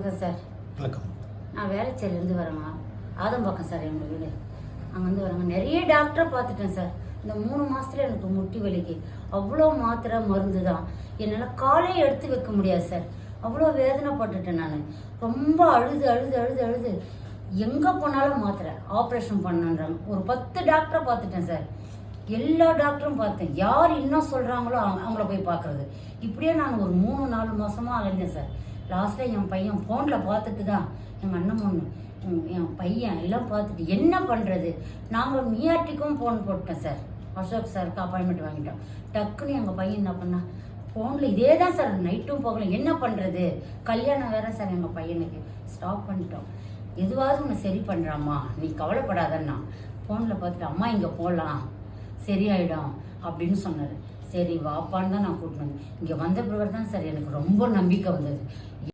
வணக்கம் சார். வணக்கம். நான் வேளச்சேரிலேருந்து வரேங்க. ஆதம்பாக்கம் சார் எங்கள் வீடு. அங்கேருந்து வரேங்க. நிறைய டாக்டரை பார்த்துட்டேன் சார். இந்த 3 மாதத்துல எனக்கு முட்டி வலிக்கு அவ்வளோ மாத்திரை மருந்து தான். என்னால் காலே எடுத்து வைக்க முடியாது சார். அவ்வளோ வேதனைப்பட்டுட்டேன் நான். ரொம்ப அழுது அழுது அழுது அழுது எங்கே போனாலும் மாத்திரை ஆப்ரேஷன் பண்ணுன்றாங்க. ஒரு 10 டாக்டரை பார்த்துட்டேன் சார். எல்லா டாக்டரும் பார்த்தேன். யார் இன்னும் சொல்கிறாங்களோ அவங்கள போய் பார்க்குறது. இப்படியே நான் ஒரு 3-4 மாதமாக அலைஞ்சேன் சார். லாஸ்ட்டில் என் பையன் ஃபோனில் பார்த்துட்டு தான் எங்கள் அண்ணன் பொண்ணு என் பையன் எல்லாம் பார்த்துட்டு என்ன பண்ணுறது. நாங்கள் மியாட்டிக்கும் ஃபோன் போட்டேன் சார். அசோக் சாருக்கு அப்பாயின்மெண்ட் வாங்கிட்டோம். டக்குன்னு எங்கள் பையன் என்ன பண்ணா, ஃபோனில் இதே தான் சார் நைட்டும் போகல. என்ன பண்ணுறது, கல்யாணம் வேறு சார் எங்கள் பையனுக்கு. ஸ்டாப் பண்ணிட்டோம். எதுவாவது உன்னை சரி பண்ணுறாம்மா, நீ கவலைப்படாதன்னா. ஃபோனில் பார்த்துட்டு அம்மா இங்கே போகலாம் சரியாயிடும் அப்படின்னு சொன்னார். சரி வாப்பான்னு தான் நான் கூட்டினேன். இங்கே வந்த பிறகு தான் சார் எனக்கு ரொம்ப நம்பிக்கை வந்தது.